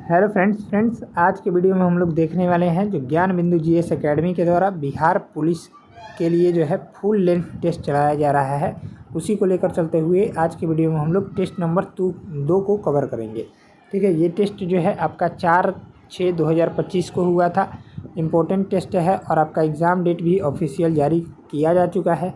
Hello friends आज के video में हम लोग देखने वाले हैं जो ज्ञान बिंदु जीएस एकेडमी के द्वारा बिहार पुलिस के लिए जो है फुल लेंथ टेस्ट चलाया जा रहा है, उसी को लेकर चलते हुए आज के वीडियो में हम लोग टेस्ट नंबर 2 को कवर करेंगे। ठीक है, ये टेस्ट जो है आपका 4/6/2025 को हुआ था। इम्पोर्टेंट टेस्ट है और आपका एग्ज़ाम डेट भी ऑफिशियल जारी किया जा चुका है।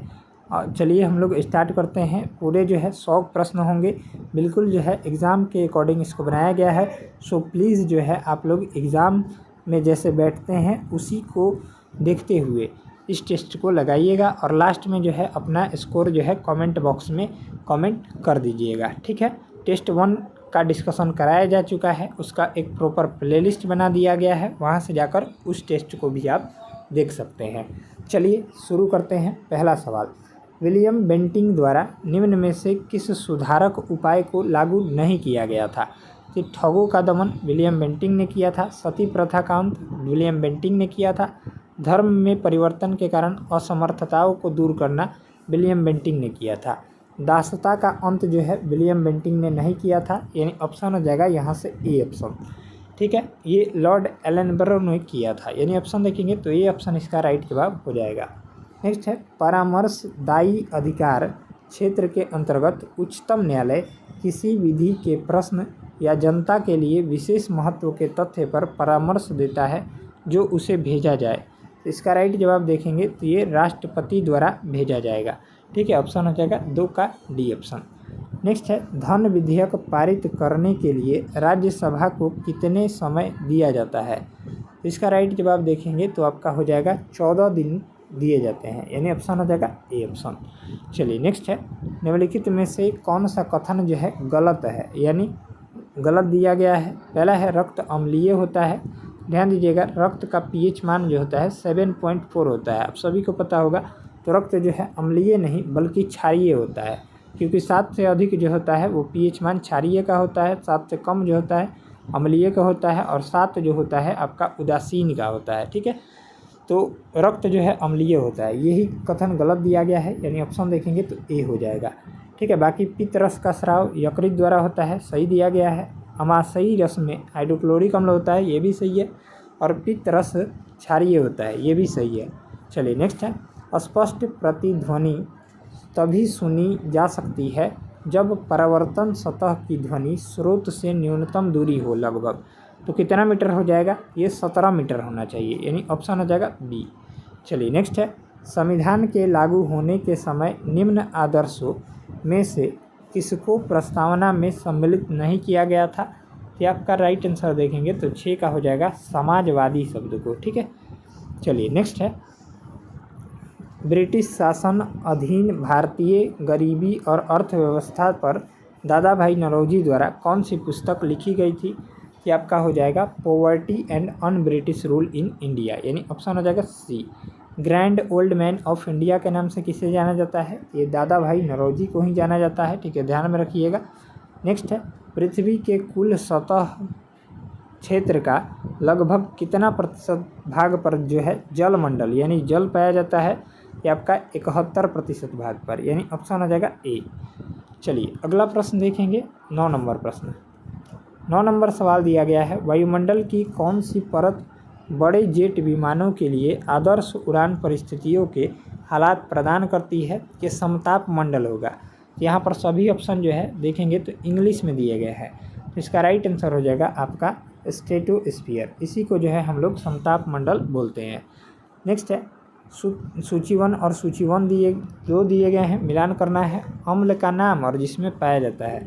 और चलिए हम लोग स्टार्ट करते हैं। पूरे जो है 100 प्रश्न होंगे, बिल्कुल जो है एग्ज़ाम के अकॉर्डिंग इसको बनाया गया है। सो प्लीज़ जो है आप लोग एग्ज़ाम में जैसे बैठते हैं उसी को देखते हुए इस टेस्ट को लगाइएगा और लास्ट में जो है अपना स्कोर जो है कमेंट बॉक्स में कमेंट कर दीजिएगा। ठीक है, टेस्ट 1 का डिस्कशन कराया जा चुका है, उसका एक प्रॉपर प्लेलिस्ट बना दिया गया है, वहाँ से जाकर उस टेस्ट को भी आप देख सकते हैं। चलिए शुरू करते हैं। पहला सवाल, विलियम बेंटिंक द्वारा निम्न में से किस सुधारक उपाय को लागू नहीं किया गया था? कि ठगों का दमन विलियम बेंटिंक ने किया था, सती प्रथा का अंत विलियम बेंटिंक ने किया था, धर्म में परिवर्तन के कारण असमर्थताओं को दूर करना विलियम बेंटिंक ने किया था, दासता का अंत जो है विलियम बेंटिंक ने नहीं किया था। यानी ऑप्शन हो जाएगा यहाँ से ए ऑप्शन। ठीक है, ये लॉर्ड एलनबरो ने किया था, यानी ऑप्शन देखेंगे तो ये ऑप्शन इसका राइट जवाब हो जाएगा। नेक्स्ट है, परामर्शदायी अधिकार क्षेत्र के अंतर्गत उच्चतम न्यायालय किसी विधि के प्रश्न या जनता के लिए विशेष महत्व के तथ्य पर परामर्श देता है जो उसे भेजा जाए। इसका राइट जवाब देखेंगे तो ये राष्ट्रपति द्वारा भेजा जाएगा। ठीक है, ऑप्शन हो जाएगा 2 का डी ऑप्शन। नेक्स्ट है, धन विधेयक पारित करने के लिए राज्यसभा को कितने समय दिया जाता है? इसका राइट जवाब देखेंगे तो आपका हो जाएगा 14 दिन दिए जाते हैं, यानी ऑप्शन हो जाएगा ए ऑप्शन। चलिए नेक्स्ट है, निम्नलिखित में से कौन सा कथन जो है गलत है, यानी गलत दिया गया है? पहला है रक्त अम्लीय होता है। ध्यान दीजिएगा, रक्त का पीएच मान जो होता है 7.4 होता है, आप सभी को पता होगा। तो रक्त जो है अम्लीय नहीं बल्कि क्षारीय होता है, क्योंकि 7 से अधिक जो होता है वो पीएच मान क्षारीय का होता है, 7 से कम जो होता है अम्लीय का होता है, और 7 जो होता है आपका उदासीन का होता है। ठीक है, तो रक्त जो है अम्लीय होता है, यही कथन गलत दिया गया है, यानी ऑप्शन देखेंगे तो ए हो जाएगा। ठीक है, बाकी पित्त रस का स्राव यकृत द्वारा होता है, सही दिया गया है। अमाशयी रस में हाइड्रोक्लोरिक अम्ल होता है, ये भी सही है। और पित्त रस क्षारीय होता है, ये भी सही है। चलिए नेक्स्ट है, स्पष्ट प्रतिध्वनि तभी सुनी जा सकती है जब परावर्तन सतह की ध्वनि स्रोत से न्यूनतम दूरी हो लगभग। तो कितना मीटर हो जाएगा? ये 17 मीटर होना चाहिए, यानी ऑप्शन हो जाएगा बी। चलिए नेक्स्ट है, संविधान के लागू होने के समय निम्न आदर्शों में से किसको प्रस्तावना में सम्मिलित नहीं किया गया था? तो आपका राइट आंसर देखेंगे तो 6 का हो जाएगा समाजवादी शब्द को। ठीक है, चलिए नेक्स्ट है, ब्रिटिश शासन अधीन भारतीय गरीबी और अर्थव्यवस्था पर दादा भाई नौरोजी द्वारा कौन सी पुस्तक लिखी गई थी? कि आपका हो जाएगा poverty and un British rule in India, यानी ऑप्शन हो जाएगा C. Grand old man of India के नाम से किसे जाना जाता है? ये दादा भाई नौरोजी को ही जाना जाता है। ठीक है, ध्यान में रखिएगा। नेक्स्ट है, पृथ्वी के कुल सतह क्षेत्र का लगभग कितना प्रतिशत भाग पर जो है जलमंडल यानी जल पाया जाता है? ये आपका 71% भाग पर, यानी ऑप्शन हो जाएगा ए। चलिए अगला प्रश्न देखेंगे, 9 नंबर प्रश्न। 9 नंबर सवाल दिया गया है, वायुमंडल की कौन सी परत बड़े जेट विमानों के लिए आदर्श उड़ान परिस्थितियों के हालात प्रदान करती है? कि समताप मंडल होगा। यहाँ पर सभी ऑप्शन जो है देखेंगे तो इंग्लिश में दिए गए हैं, तो इसका राइट आंसर हो जाएगा आपका स्ट्रेटोस्फीयर। इसी को जो है हम लोग समताप मंडल बोलते हैं। नेक्स्ट है, सूची 1 और सूची 1 दिए गए हैं, मिलान करना है। अम्ल का नाम और जिसमें पाया जाता है,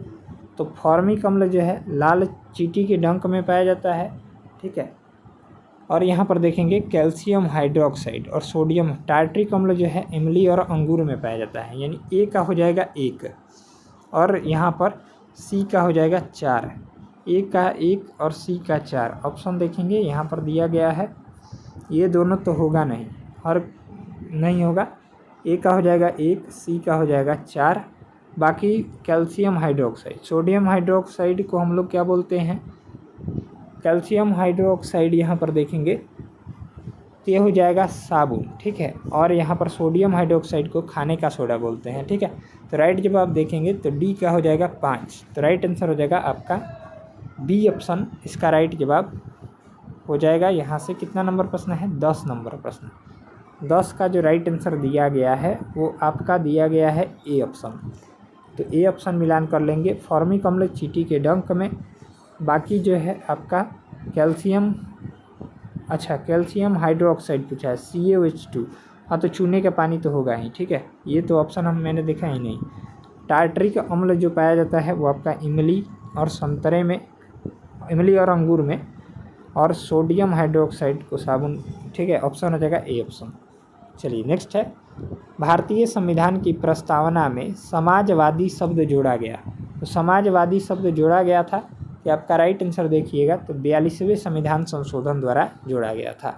तो फॉर्मिक अम्ल जो है लाल चींटी के डंक में पाया जाता है। ठीक है, और यहाँ पर देखेंगे कैल्शियम हाइड्रोक्साइड और सोडियम टार्ट्रिक अम्ल जो है इमली और अंगूर में पाया जाता है, यानी ए का हो जाएगा 1 और यहाँ पर सी का हो जाएगा 4। ए का 1 और सी का 4 ऑप्शन देखेंगे यहाँ पर दिया गया है, ये दोनों तो होगा नहीं और नहीं होगा। ए का हो जाएगा 1, सी का हो जाएगा 4, बाकी कैल्शियम हाइड्रोक्साइड। सोडियम हाइड्रोक्साइड को हम लोग क्या बोलते हैं? कैल्शियम हाइड्रोक्साइड यहाँ पर देखेंगे तो ये हो जाएगा साबुन। ठीक है, और यहाँ पर सोडियम हाइड्रोक्साइड को खाने का सोडा बोलते हैं। ठीक है, तो राइट जब आप देखेंगे तो डी का हो जाएगा 5, तो राइट आंसर हो जाएगा आपका बी ऑप्शन इसका राइट जवाब हो जाएगा। यहाँ से कितना नंबर प्रश्न है? 10 नंबर प्रश्न। 10 का जो राइट आंसर दिया गया है वो आपका दिया गया है ए ऑप्शन। तो ए ऑप्शन मिलान कर लेंगे। फॉर्मिक अम्ल चींटी के डंक में। बाकी जो है आपका कैल्शियम, अच्छा कैल्शियम हाइड्रोक्साइड पूछा है CaOH2। हाँ तो चूने का पानी तो होगा ही, ठीक है, ये तो ऑप्शन मैंने देखा ही नहीं। टार्टरिक अम्ल जो पाया जाता है वो आपका इमली और संतरे में, इमली और अंगूर में, और सोडियम हाइड्रोक्साइड को साबुन, ठीक है, ऑप्शन हो जाएगा ए ऑप्शन। चलिए नेक्स्ट है, भारतीय संविधान की प्रस्तावना में समाजवादी शब्द जोड़ा गया। तो समाजवादी शब्द जोड़ा गया था कि आपका राइट आंसर देखिएगा तो 42वें संविधान संशोधन द्वारा जोड़ा गया था।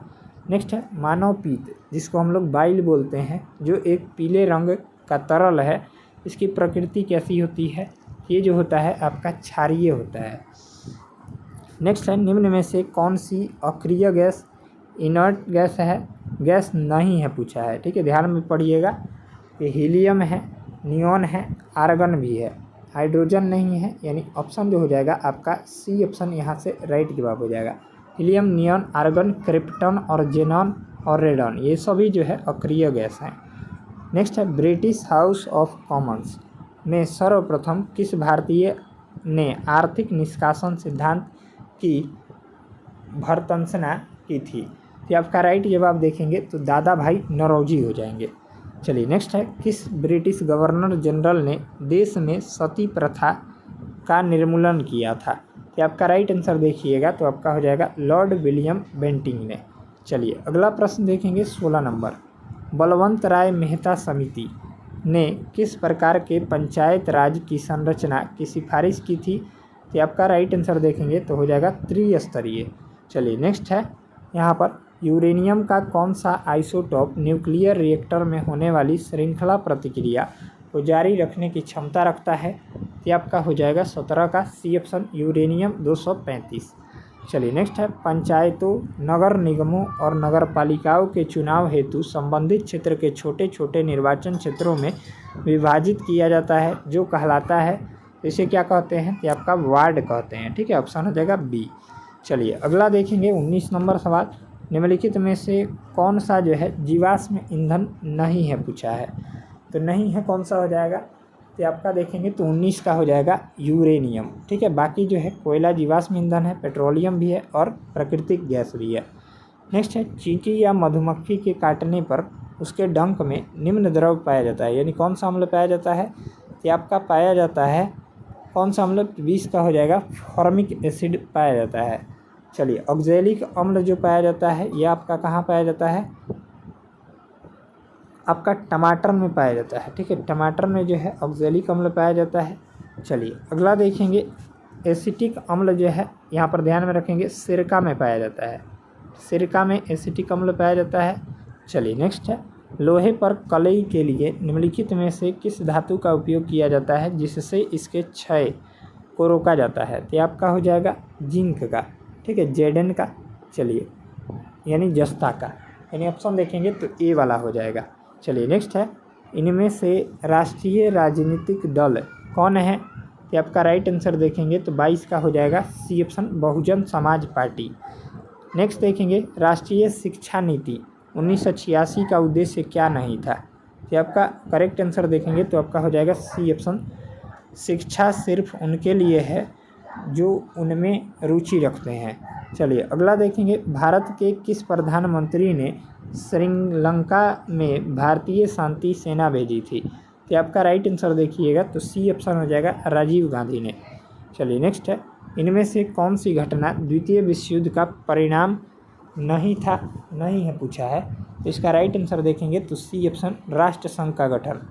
नेक्स्ट है मानव पीत, जिसको हम लोग बाइल बोलते हैं, जो एक पीले रंग का तरल है। इसकी प्रकृति कैसी होती है? ये जो होता है आपका क्षारीय होता है। नेक्स्ट है, निम्न में से कौन सी अक्रिय गैस इनर्ट गैस है? गैस नहीं है पूछा है, ठीक है, ध्यान में पढ़िएगा। ये हीलियम है, नियॉन है, आर्गन भी है, हाइड्रोजन नहीं है, यानी ऑप्शन जो हो जाएगा आपका सी ऑप्शन यहाँ से राइट जवाब हो जाएगा। हीलियम, नियॉन, आर्गन, क्रिप्टन और जेनॉन और रेडॉन, ये सभी जो है अक्रिय गैस हैं। नेक्स्ट है, ब्रिटिश हाउस ऑफ कॉमन्स में सर्वप्रथम किस भारतीय ने आर्थिक निष्कासन सिद्धांत की भर्त्सना की थी? तो आपका राइट जवाब देखेंगे तो दादा भाई नौरोजी हो जाएंगे। चलिए नेक्स्ट है, किस ब्रिटिश गवर्नर जनरल ने देश में सती प्रथा का निर्मूलन किया था? तो आपका राइट आंसर देखिएगा तो आपका हो जाएगा लॉर्ड विलियम बेंटिंग ने। चलिए अगला प्रश्न देखेंगे 16 नंबर, बलवंत राय मेहता समिति ने किस प्रकार के पंचायत राज की संरचना की सिफारिश की थी? तो आपका राइट आंसर देखेंगे तो हो जाएगा त्रिस्तरीय। चलिए नेक्स्ट है, यहाँ पर यूरेनियम का कौन सा आइसोटॉप न्यूक्लियर रिएक्टर में होने वाली श्रृंखला प्रतिक्रिया को जारी रखने की क्षमता रखता है? तो आपका हो जाएगा 17 का सी ऑप्शन, यूरेनियम 235। चलिए नेक्स्ट है, पंचायतों, नगर निगमों और नगर पालिकाओं के चुनाव हेतु संबंधित क्षेत्र के छोटे छोटे निर्वाचन क्षेत्रों में विभाजित किया जाता है, जो कहलाता है, इसे क्या कहते हैं? तो आपका वार्ड कहते हैं, ठीक है, ऑप्शन हो जाएगा बी। चलिए अगला देखेंगे 19 नंबर सवाल, निम्नलिखित में से कौन सा जो है जीवाश्म ईंधन नहीं है पूछा है? तो नहीं है कौन सा हो जाएगा? तो आपका देखेंगे तो 19 का हो जाएगा यूरेनियम, ठीक है। बाकी जो है कोयला जीवाश्म ईंधन है, पेट्रोलियम भी है और प्राकृतिक गैस भी है। नेक्स्ट है, चींटी या मधुमक्खी के काटने पर उसके डंक में निम्न द्रव पाया जाता है, यानी कौन सा अम्ल पाया जाता है? तो आपका पाया जाता है कौन सा अम्ल? 20 का हो जाएगा फॉर्मिक एसिड पाया जाता है। चलिए ऑक्जेलिक अम्ल जो पाया जाता है यह आपका कहाँ पाया जाता है? आपका टमाटर में पाया जाता है, ठीक है, टमाटर में जो है ऑक्जेलिक अम्ल पाया जाता है। चलिए अगला देखेंगे, एसिटिक अम्ल जो है यहाँ पर ध्यान में रखेंगे सिरका में पाया जाता है, सिरका में एसिटिक अम्ल पाया जाता है। चलिए नेक्स्ट है, लोहे पर कलई के लिए निम्नलिखित में से किस धातु का उपयोग किया जाता है जिससे इसके क्षय को रोका जाता है? तो आपका हो जाएगा जिंक का, ठीक है, जेडन का, चलिए यानी जस्ता का, यानी ऑप्शन देखेंगे तो ए वाला हो जाएगा। चलिए नेक्स्ट है, इनमें से राष्ट्रीय राजनीतिक दल कौन है? तो आपका राइट आंसर देखेंगे तो 22 का हो जाएगा C option, Bahujan Samaj party. Next देखेंगे, राष्ट्रीय शिक्षा नीति 1986 का उद्देश्य क्या नहीं था? तो आपका करेक्ट आंसर देखेंगे तो आपका हो जाएगा सी ऑप्शन, शिक्षा सिर्फ उनके लिए है जो उनमें रुचि रखते हैं। चलिए अगला देखेंगे, भारत के किस प्रधानमंत्री ने श्रीलंका में भारतीय शांति सेना भेजी थी? तो आपका राइट आंसर देखिएगा तो सी ऑप्शन हो जाएगा, राजीव गांधी ने। चलिए नेक्स्ट है, इनमें से कौन सी घटना द्वितीय विश्व युद्ध का परिणाम नहीं था, नहीं है पूछा है? तो इसका राइट आंसर देखेंगे तो सी ऑप्शन, राष्ट्र संघ का गठन।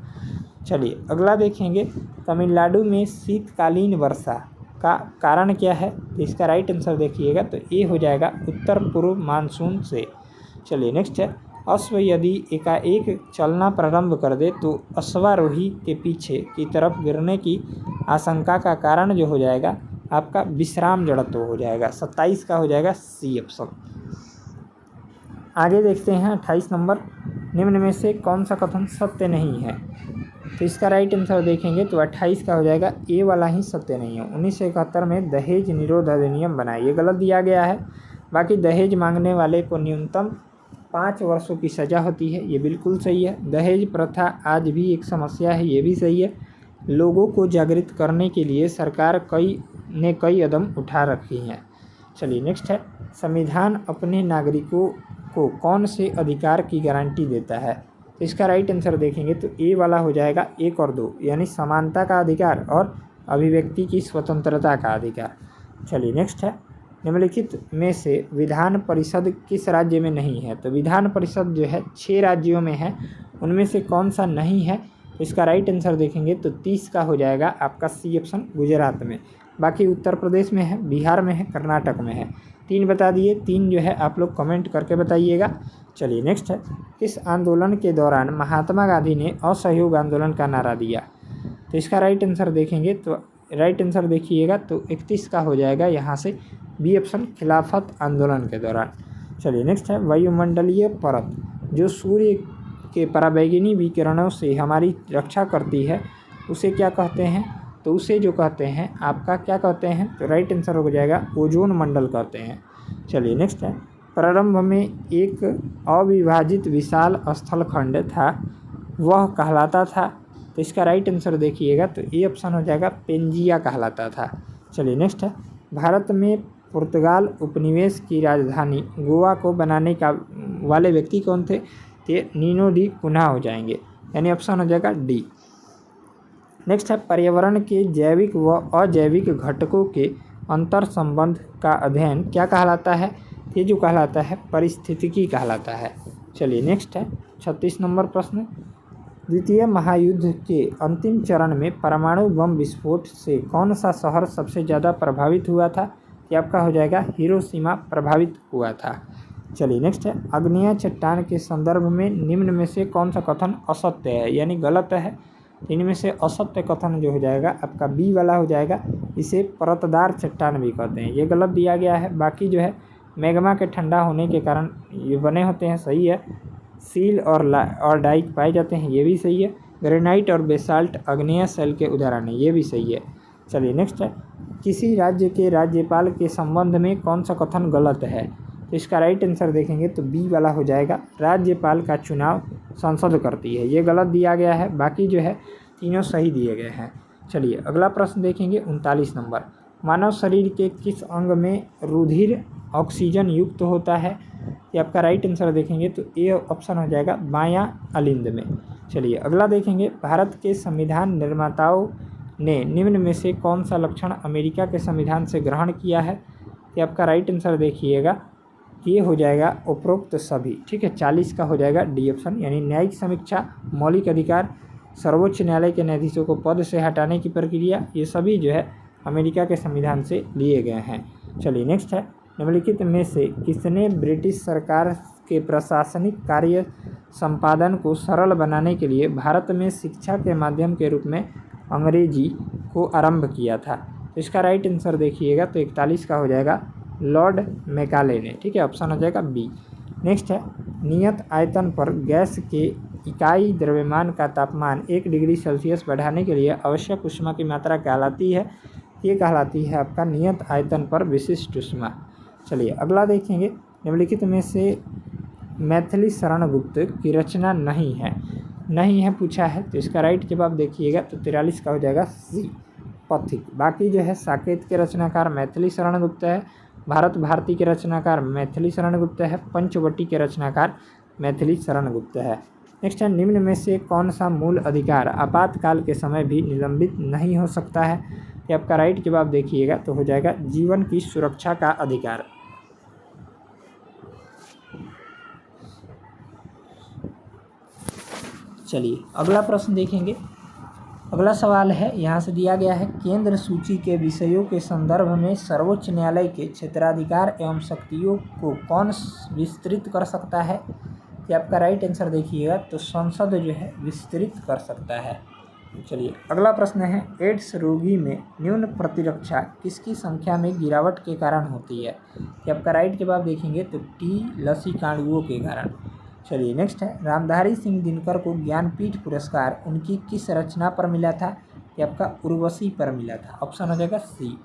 चलिए अगला देखेंगे, तमिलनाडु में शीतकालीन वर्षा का कारण क्या है? तो इसका राइट आंसर देखिएगा तो ए हो जाएगा, उत्तर पूर्व मानसून से। चलिए नेक्स्ट है, अश्व यदि एकाएक चलना प्रारंभ कर दे तो अश्वारोही के पीछे की तरफ गिरने की आशंका का कारण जो हो जाएगा आपका विश्राम जड़त्व हो जाएगा। 27 का हो जाएगा सी ऑप्शन। आगे देखते हैं 28 नंबर, निम्न में से कौन सा कथन सत्य नहीं है? तो इसका राइट आंसर देखेंगे तो 28 का हो जाएगा, ए वाला ही सत्य नहीं है। 1971 में दहेज निरोध अधिनियम बना, ये गलत दिया गया है। बाकी दहेज मांगने वाले को न्यूनतम 5 वर्षों की सज़ा होती है, ये बिल्कुल सही है। दहेज प्रथा आज भी एक समस्या है, ये भी सही है। लोगों को जागृत करने के लिए सरकार कई कदम उठा रखी हैं। चलिए नेक्स्ट है, संविधान अपने नागरिकों को कौन से अधिकार की गारंटी देता है? तो इसका राइट आंसर देखेंगे तो ए वाला हो जाएगा, 1 और 2, यानी समानता का अधिकार और अभिव्यक्ति की स्वतंत्रता का अधिकार। चलिए नेक्स्ट है, निम्नलिखित में से विधान परिषद किस राज्य में नहीं है? तो विधान परिषद जो है 6 राज्यों में है, उनमें से कौन सा नहीं है? तो इसका राइट आंसर देखेंगे तो 30 का हो जाएगा आपका सी ऑप्शन, गुजरात में। बाकी उत्तर प्रदेश में है, बिहार में है, कर्नाटक में है। 3 बता दिए, 3 जो है आप लोग कमेंट करके बताइएगा। चलिए नेक्स्ट है, किस आंदोलन के दौरान महात्मा गांधी ने असहयोग आंदोलन का नारा दिया? तो इसका राइट आंसर देखेंगे तो राइट आंसर देखिएगा तो 31 का हो जाएगा यहाँ से बी ऑप्शन, खिलाफत आंदोलन के दौरान। चलिए नेक्स्ट है, वायुमंडलीय परत जो सूर्य के पराबैंगनी विकिरणों से हमारी रक्षा करती है उसे क्या कहते हैं? तो उसे जो कहते हैं आपका क्या कहते हैं? तो राइट आंसर हो जाएगा ओजोन मंडल कहते हैं। चलिए नेक्स्ट है, प्रारंभ में एक अविभाजित विशाल स्थलखंड था, वह कहलाता था? तो इसका राइट आंसर देखिएगा तो ए ऑप्शन हो जाएगा, पेंजिया कहलाता था। चलिए नेक्स्ट है, भारत में पुर्तगाल उपनिवेश की राजधानी गोवा को बनाने का वाले व्यक्ति कौन थे? ये नीनो डी कुन्हा हो जाएंगे, यानी ऑप्शन हो जाएगा डी। नेक्स्ट है, पर्यावरण के जैविक व अजैविक घटकों के अंतर संबंध का अध्ययन क्या कहलाता है? ये जो कहलाता है पारिस्थितिकी कहलाता है। चलिए नेक्स्ट है 36 नंबर प्रश्न, द्वितीय महायुद्ध के अंतिम चरण में परमाणु बम विस्फोट से कौन सा शहर सबसे ज़्यादा प्रभावित हुआ था? ये आपका हो जाएगा हिरोशिमा प्रभावित हुआ था। चलिए नेक्स्ट है, आग्नेय चट्टान के संदर्भ में निम्न में से कौन सा कथन असत्य है, यानी गलत है? इनमें से असत्य कथन जो हो जाएगा आपका बी वाला हो जाएगा, इसे परतदार चट्टान भी कहते हैं, ये गलत दिया गया है। बाकी जो है मैग्मा के ठंडा होने के कारण ये बने होते हैं, सही है। सील और डाइक पाए जाते हैं, ये भी सही है। ग्रेनाइट और बेसाल्ट आग्नेय शैल के उदाहरण है, ये भी सही है। चलिए नेक्स्ट है, किसी राज्य के राज्यपाल के संबंध में कौन सा कथन गलत है? तो इसका राइट आंसर देखेंगे तो बी वाला हो जाएगा, राज्यपाल का चुनाव संसद करती है, ये गलत दिया गया है। बाकी जो है तीनों सही दिए गए हैं। चलिए अगला प्रश्न देखेंगे 39 नंबर, मानव शरीर के किस अंग में रुधिर ऑक्सीजन युक्त होता है? ये आपका राइट आंसर देखेंगे तो ए ऑप्शन हो जाएगा, बायां अलिंद में। चलिए अगला देखेंगे, भारत के संविधान निर्माताओं ने निम्न में से कौन सा लक्षण अमेरिका के संविधान से ग्रहण किया है? ये आपका राइट आंसर देखिएगा, ये हो जाएगा उपरोक्त सभी, ठीक है। 40 का हो जाएगा डी ऑप्शन, यानी न्यायिक समीक्षा, मौलिक अधिकार, सर्वोच्च न्यायालय के न्यायाधीशों को पद से हटाने की प्रक्रिया, ये सभी जो है अमेरिका के संविधान से लिए गए हैं। चलिए नेक्स्ट है, निम्नलिखित में से किसने ब्रिटिश सरकार के प्रशासनिक कार्य संपादन को सरल बनाने के लिए भारत में शिक्षा के माध्यम के रूप में अंग्रेजी को आरंभ किया था? तो इसका राइट आंसर देखिएगा तो 41 का हो जाएगा, लॉर्ड मैकाले ने, ठीक है। ऑप्शन हो जाएगा बी। नेक्स्ट है, नियत आयतन पर गैस के इकाई द्रव्यमान का तापमान 1 डिग्री सेल्सियस बढ़ाने के लिए आवश्यक ऊष्मा की मात्रा कहलाती है? ये कहलाती है आपका नियत आयतन पर विशिष्ट ऊष्मा। चलिए अगला देखेंगे, निम्नलिखित में से मैथिली शरण गुप्त की रचना नहीं है पूछा है, तो इसका राइट जवाब देखिएगा तो 43 का हो जाएगा सी, पथिक। बाकी जो है साकेत के रचनाकार मैथिली शरण गुप्त है, भारत भारती के रचनाकार मैथिली शरण गुप्त है, पंचवटी के रचनाकार मैथिली शरण गुप्त है। नेक्स्ट है, निम्न में से कौन सा मूल अधिकार आपातकाल के समय भी निलंबित नहीं हो सकता है? ये आपका राइट जवाब देखिएगा तो हो जाएगा जीवन की सुरक्षा का अधिकार। चलिए अगला प्रश्न देखेंगे। अगला सवाल है, यहाँ से दिया गया है, केंद्र सूची के विषयों के संदर्भ में सर्वोच्च न्यायालय के क्षेत्राधिकार एवं शक्तियों को कौन विस्तृत कर सकता है? ये आपका राइट आंसर देखिएगा तो संसद जो है विस्तृत कर सकता है। चलिए अगला प्रश्न है, एड्स रोगी में न्यून प्रतिरक्षा किसकी संख्या में गिरावट के कारण होती है? ये आपका राइट जवाब देखेंगे तो टी लसीकाणुओं के कारण। चलिए नेक्स्ट है, रामधारी सिंह दिनकर को ज्ञानपीठ पुरस्कार उनकी किस रचना पर मिला था? ये आपका उर्वशी पर मिला था। ऑप्शन हो जाएगा सी।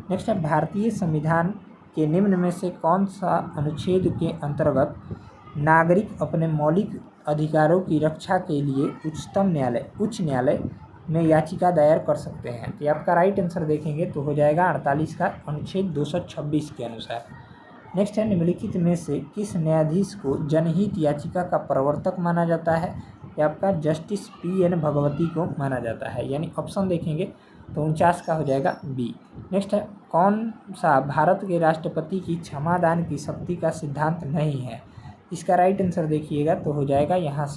नेक्स्ट है, भारतीय संविधान के निम्न में से कौन सा अनुच्छेद के अंतर्गत नागरिक अपने मौलिक अधिकारों की रक्षा के लिए उच्च न्यायालय में याचिका दायर कर सकते हैं? तो आपका राइट आंसर देखेंगे तो हो जाएगा 48 का अनुच्छेद 226 के अनुसार। नेक्स्ट है, निम्नलिखित में से किस न्यायाधीश को जनहित याचिका का प्रवर्तक माना जाता है? ये आपका जस्टिस PN भगवती को माना जाता है, यानी ऑप्शन देखेंगे तो 49 का हो जाएगा बी। नेक्स्ट है, कौन सा भारत के राष्ट्रपति की क्षमादान की शक्ति का सिद्धांत नहीं है? इसका राइट आंसर देखिएगा तो हो जाएगा यहाँ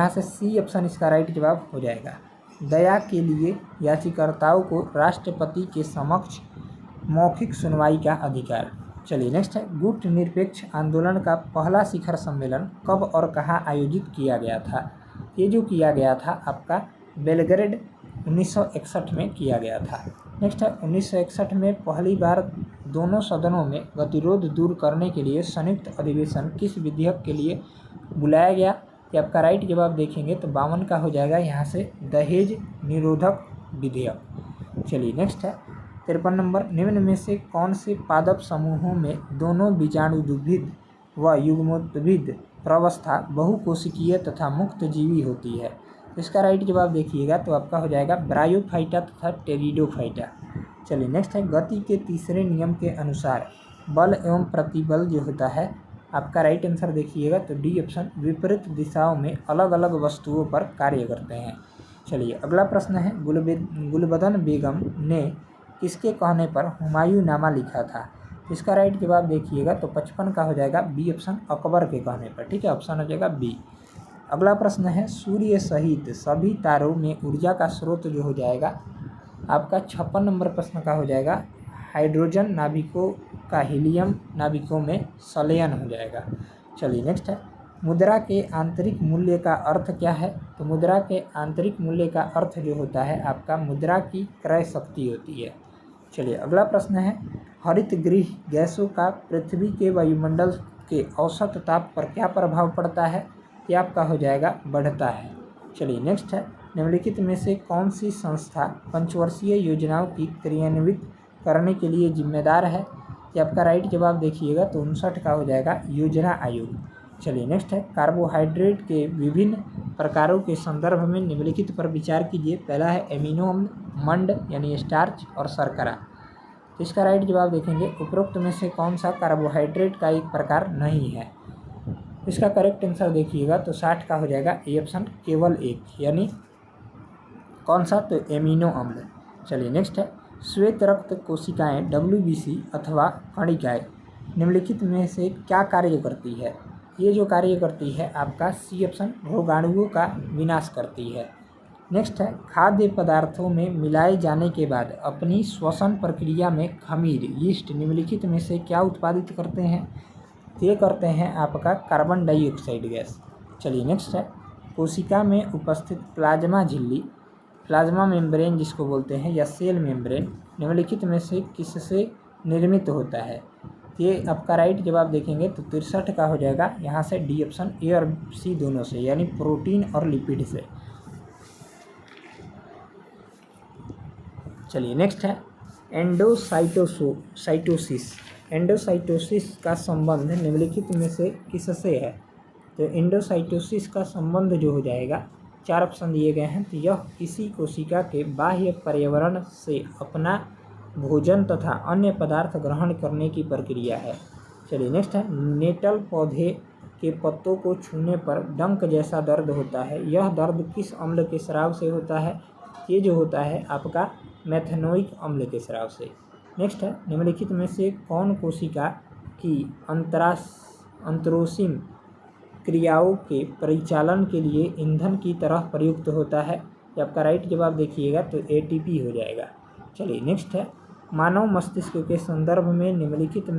से सी ऑप्शन इसका राइट जवाब हो जाएगा। दया के लिए याचिकाकर्ताओं को राष्ट्रपति के समक्ष मौखिक सुनवाई का अधिकार। चलिए नेक्स्ट है, गुट निरपेक्ष आंदोलन का पहला शिखर सम्मेलन कब और कहाँ आयोजित किया गया था? ये जो किया गया था आपका बेलग्रेड 1961 में किया गया था। नेक्स्ट है, 1961 में पहली बार दोनों सदनों में गतिरोध दूर करने के लिए संयुक्त अधिवेशन किस विधेयक के लिए बुलाया गया? कि आपका राइट जवाब देखेंगे तो 52 का हो जाएगा यहाँ से दहेज निरोधक विधेयक। चलिए नेक्स्ट है, 53 नंबर, निम्न में से कौन से पादप समूहों में दोनों बीजाणुद्भिद व युग्मोद्भिद प्रवस्था बहुकोशिकीय तथा मुक्त जीवी होती है? इसका राइट जवाब देखिएगा तो आपका हो जाएगा ब्रायोफाइटा तथा टेरिडोफाइटा। चलिए नेक्स्ट है, गति के तीसरे नियम के अनुसार बल एवं प्रतिबल जो होता है आपका राइट आंसर देखिएगा तो डी ऑप्शन विपरीत दिशाओं में अलग अलग वस्तुओं पर कार्य करते हैं। चलिए अगला प्रश्न है, गुलबदन बेगम ने किसके कहने पर हुमायूंनामा लिखा था? इसका राइट जवाब देखिएगा तो 55 का हो जाएगा बी ऑप्शन अकबर के कहने पर। ठीक है, ऑप्शन हो जाएगा बी। अगला प्रश्न है, सूर्य सहित सभी तारों में ऊर्जा का स्रोत जो हो जाएगा आपका 56 नंबर प्रश्न का हो जाएगा हाइड्रोजन नाभिकों का हीलियम नाभिकों में संलयन हो जाएगा। चलिए नेक्स्ट है, मुद्रा के आंतरिक मूल्य का अर्थ क्या है? तो मुद्रा के आंतरिक मूल्य का अर्थ जो होता है आपका मुद्रा की क्रय शक्ति होती है। चलिए अगला प्रश्न है, हरित गृह गैसों का पृथ्वी के वायुमंडल के औसत ताप पर क्या प्रभाव पड़ता है? ये आपका हो जाएगा बढ़ता है। चलिए नेक्स्ट है, निम्नलिखित में से कौन सी संस्था पंचवर्षीय योजनाओं की क्रियान्वित करने के लिए जिम्मेदार है? कि आपका राइट जवाब देखिएगा तो 59 का हो जाएगा योजना आयोग। चलिए नेक्स्ट है, कार्बोहाइड्रेट के विभिन्न प्रकारों के संदर्भ में निम्नलिखित पर विचार कीजिए। पहला है एमिनो अम्ल, मंड यानी स्टार्च और शर्करा। तो इसका राइट जवाब देखेंगे उपरोक्त में से कौन सा कार्बोहाइड्रेट का एक प्रकार नहीं है? इसका करेक्ट आंसर देखिएगा तो 60 का हो जाएगा ए ऑप्शन केवल एक, यानी कौन सा? तो एमिनो अम्ल। चलिए नेक्स्ट है, श्वेत रक्त कोशिकाएं WBC अथवा कणिकाएं निम्नलिखित में से क्या कार्य करती है? ये जो कार्य करती है आपका सी ऑप्शन रोगाणुओं का विनाश करती है। नेक्स्ट है, खाद्य पदार्थों में मिलाए जाने के बाद अपनी श्वसन प्रक्रिया में खमीर यीस्ट निम्नलिखित में से क्या उत्पादित करते हैं? ये करते हैं आपका कार्बन डाइऑक्साइड गैस। चलिए नेक्स्ट है, कोशिका में उपस्थित प्लाज्मा झिल्ली प्लाज्मा मेम्ब्रेन जिसको बोलते हैं या सेल मेम्ब्रेन निम्नलिखित में से किससे निर्मित होता है? ये आपका राइट जवाब देखेंगे तो 63 का हो जाएगा यहाँ से डी ऑप्शन ए और सी दोनों से, यानी प्रोटीन और लिपिड से। चलिए नेक्स्ट है, एंडोसाइटोसिस का संबंध निम्नलिखित में से किससे है? तो एंडोसाइटोसिस का संबंध जो हो जाएगा 4 ऑप्शन दिए गए हैं। तो यह किसी कोशिका के बाह्य पर्यावरण से अपना भोजन तथा अन्य पदार्थ ग्रहण करने की प्रक्रिया है। चलिए नेक्स्ट है, नेटल पौधे के पत्तों को छूने पर डंक जैसा दर्द होता है, यह दर्द किस अम्ल के स्राव से होता है? ये जो होता है आपका मेथनोइक अम्ल के स्राव से। नेक्स्ट है, निम्नलिखित में से कौन कोशिका की अंतरोसीम क्रियाओं के परिचालन के लिए ईंधन की तरह प्रयुक्त होता है? ये आपका राइट जवाब देखिएगा तो ATP हो जाएगा। चलिए नेक्स्ट है, मानव मस्तिष्क के संदर्भ में निम्नलिखित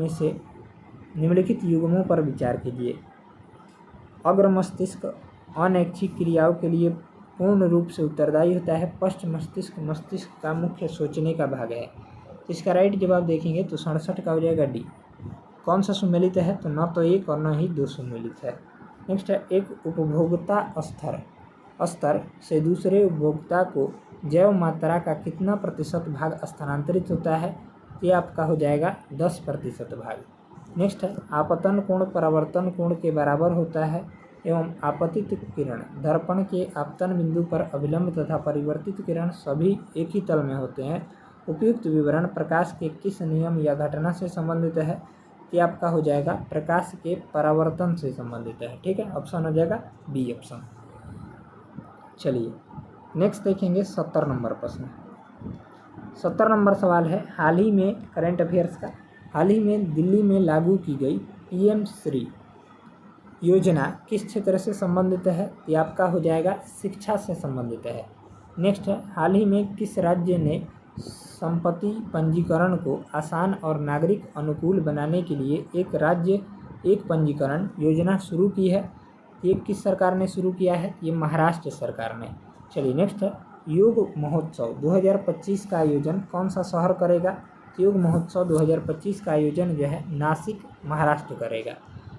युग्मों पर विचार कीजिए। अग्र मस्तिष्क अनैच्छिक क्रियाओं के लिए पूर्ण रूप से उत्तरदायी होता है। पश्च मस्तिष्क मस्तिष्क का मुख्य सोचने का भाग है। इसका राइट जवाब देखेंगे तो 67 का हो जाएगा डी। कौन सा सुमेलित है, तो न तो एक और न ही दो सुमेलित है। नेक्स्ट है, एक उपभोक्ता स्तर से दूसरे उपभोक्ता को जैव मात्रा का कितना प्रतिशत भाग स्थानांतरित होता है, ये आपका हो जाएगा 10% भाग। नेक्स्ट है, आपतन कोण परावर्तन कोण के बराबर होता है एवं आपतित किरण दर्पण के आपतन बिंदु पर अभिलंब तथा परिवर्तित किरण सभी एक ही तल में होते हैं। उपयुक्त विवरण प्रकाश के किस नियम या घटना से संबंधित है, ये आपका हो जाएगा प्रकाश के परावर्तन से संबंधित है। ठीक है, ऑप्शन हो जाएगा बी ऑप्शन। चलिए नेक्स्ट देखेंगे 70 नंबर प्रश्न। 70 नंबर सवाल है, हाल ही में करंट अफेयर्स का, हाल ही में दिल्ली में लागू की गई पीएम श्री योजना किस क्षेत्र से संबंधित है, ये आपका हो जाएगा शिक्षा से संबंधित है। नेक्स्ट है, हाल ही में किस राज्य ने संपत्ति पंजीकरण को आसान और नागरिक अनुकूल बनाने के लिए एक राज्य एक पंजीकरण योजना शुरू की है, ये किस सरकार ने शुरू किया है, ये महाराष्ट्र सरकार ने। चलिए नेक्स्ट है, योग महोत्सव 2025 का आयोजन कौन सा शहर करेगा, योग महोत्सव 2025 का आयोजन जो है नासिक महाराष्ट्र करेगा।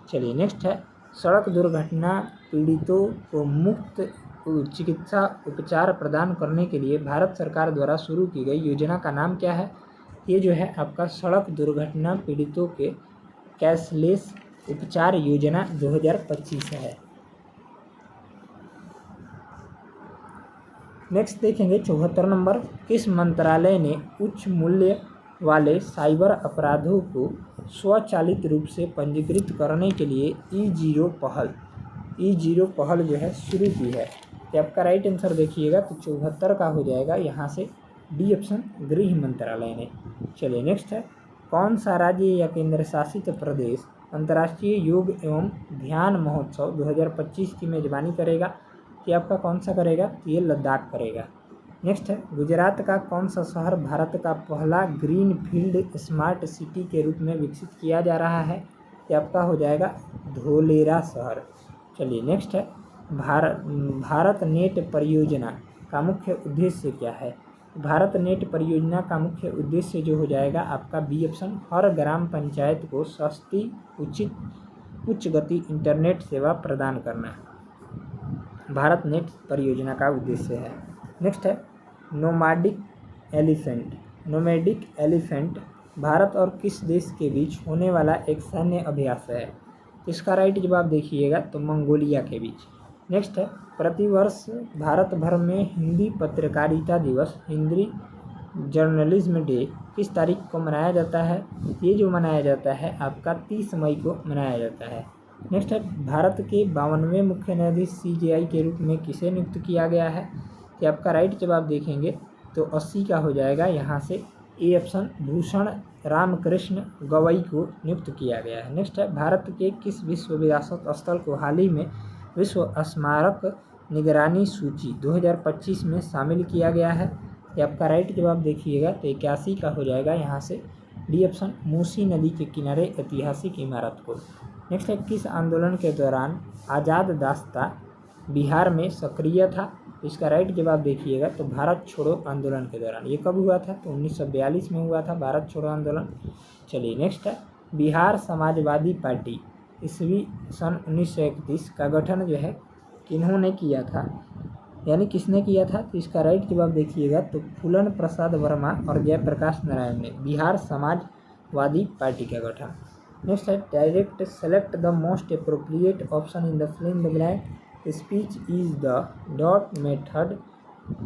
चलिए नेक्स्ट है, सड़क दुर्घटना पीड़ितों को मुफ्त चिकित्सा उपचार प्रदान करने के लिए भारत सरकार द्वारा शुरू की गई योजना का नाम क्या है, ये जो है आपका सड़क दुर्घटना पीड़ितों के कैशलेस उपचार योजना 2025 है। नेक्स्ट देखेंगे 74 नंबर, किस मंत्रालय ने उच्च मूल्य वाले साइबर अपराधों को स्वचालित रूप से पंजीकृत करने के लिए ई0 पहल जो है शुरू की है, तो आपका राइट आंसर देखिएगा तो 74 का हो जाएगा यहाँ से डी ऑप्शन, गृह मंत्रालय ने। चलिए नेक्स्ट है, कौन सा राज्य या केंद्र शासित प्रदेश अंतर्राष्ट्रीय योग एवं ध्यान महोत्सव 2025 की मेजबानी करेगा, कि आपका कौन सा करेगा, ये लद्दाख करेगा। नेक्स्ट है, गुजरात का कौन सा शहर भारत का पहला ग्रीन फील्ड स्मार्ट सिटी के रूप में विकसित किया जा रहा है, ये आपका हो जाएगा धोलेरा शहर। चलिए नेक्स्ट है, भारत नेट परियोजना का मुख्य उद्देश्य क्या है, भारत नेट परियोजना का मुख्य उद्देश्य जो हो जाएगा आपका बी ऑप्शन, हर ग्राम पंचायत को सस्ती उच्च गति इंटरनेट सेवा प्रदान करना, भारत नेट परियोजना का उद्देश्य है। नेक्स्ट है, नोमैडिक एलिफेंट भारत और किस देश के बीच होने वाला एक सैन्य अभ्यास है, इसका राइट जवाब देखिएगा तो मंगोलिया के बीच। नेक्स्ट है, प्रतिवर्ष भारत भर में हिंदी पत्रकारिता दिवस, हिंदी जर्नलिज्म डे किस तारीख को मनाया जाता है, ये जो मनाया जाता है आपका 30 मई को मनाया जाता है। नेक्स्ट है, भारत के 52वें मुख्य न्यायाधीश CJI के रूप में किसे नियुक्त किया गया है, कि आपका राइट जवाब देखेंगे तो 80 का हो जाएगा यहाँ से ए ऑप्शन, भूषण रामकृष्ण गवई को नियुक्त किया गया है। नेक्स्ट है, भारत के किस विश्व विरासत स्थल को हाल ही में विश्व स्मारक निगरानी सूची 2025 में शामिल किया गया है, ये आपका राइट जवाब देखिएगा तो 81 का हो जाएगा यहाँ से डी ऑप्शन, मूसी नदी के किनारे ऐतिहासिक इमारत को। नेक्स्ट है, किस आंदोलन के दौरान आज़ाद दास्ता बिहार में सक्रिय था, इसका राइट जवाब देखिएगा तो भारत छोड़ो आंदोलन के दौरान। ये कब हुआ था, तो 1942 में हुआ था भारत छोड़ो आंदोलन। चलिए नेक्स्ट है, बिहार समाजवादी पार्टी ईस्वी सन 1931 का गठन जो है किन्होंने किया था, यानी किसने किया था, तो इसका राइट जवाब देखिएगा तो फूलन प्रसाद वर्मा और जयप्रकाश नारायण ने बिहार समाजवादी पार्टी का गठन। नेक्स्ट है, direct select the most appropriate option in the fill in the blank, speech is the dot method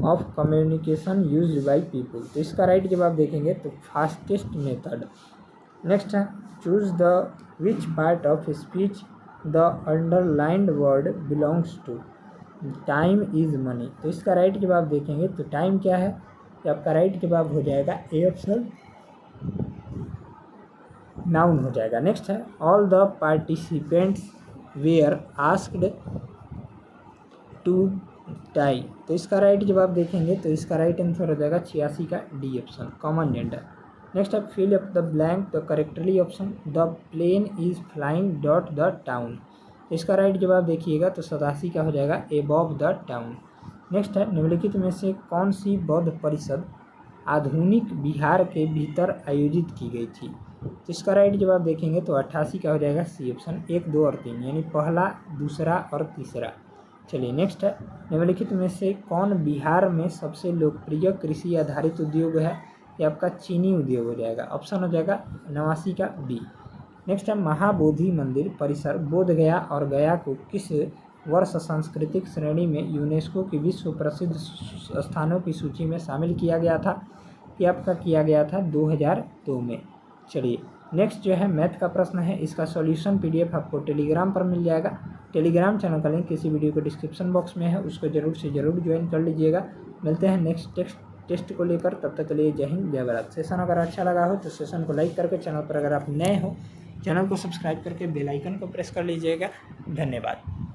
of communication used by people, तो इसका राइट जवाब देखेंगे तो फास्टेस्ट मेथड। नेक्स्ट है, choose the which part of speech the underlined word belongs to, time is money, तो इसका right जवाब देखेंगे तो टाइम क्या है, तो आपका राइट जवाब हो जाएगा ए ऑप्शन, नाउन हो जाएगा। नेक्स्ट है, all the participants were asked to tie, तो इसका राइट जवाब देखेंगे तो इसका राइट आंसर हो जाएगा 86 का D option, common gender. Next है, fill up the blank the correctly option, the plane is flying dot the town, इसका राइट जवाब देखिएगा तो 87 का हो जाएगा एबव द टाउन। नेक्स्ट है, निम्नलिखित में से कौन सी बौद्ध परिषद आधुनिक बिहार के भीतर आयोजित की गई थी, तो इसका राइट जवाब देखेंगे तो 88 का हो जाएगा सी ऑप्शन 1, 2 और 3, यानी पहला, दूसरा और तीसरा। चलिए नेक्स्ट है, निम्नलिखित में से कौन बिहार में सबसे लोकप्रिय कृषि आधारित उद्योग है? ये आपका चीनी उद्योग हो जाएगा, ऑप्शन हो जाएगा 89 का बी। नेक्स्ट है, महाबोधि मंदिर परिसर बोधगया और गया को किस वर्ष सांस्कृतिक श्रेणी में यूनेस्को की विश्व प्रसिद्ध स्थानों की सूची में शामिल किया गया था? ये आपका किया गया था 2002 में। चलिए नेक्स्ट जो है मैथ का प्रश्न है, इसका सॉल्यूशन पीडीएफ आपको टेलीग्राम पर मिल जाएगा। टेलीग्राम चैनल का लिंक किसी वीडियो को डिस्क्रिप्शन बॉक्स में है, उसको जरूर से जरूर ज्वाइन कर लीजिएगा। मिलते हैं नेक्स्ट टेस्ट को लेकर, तब तक के लिए जय हिंद जय भारत। सेशन अगर अच्छा लगा हो तो सेशन को लाइक करके, चैनल पर अगर आप नए हो चैनल को सब्सक्राइब करके बेल आइकन को प्रेस कर लीजिएगा। धन्यवाद।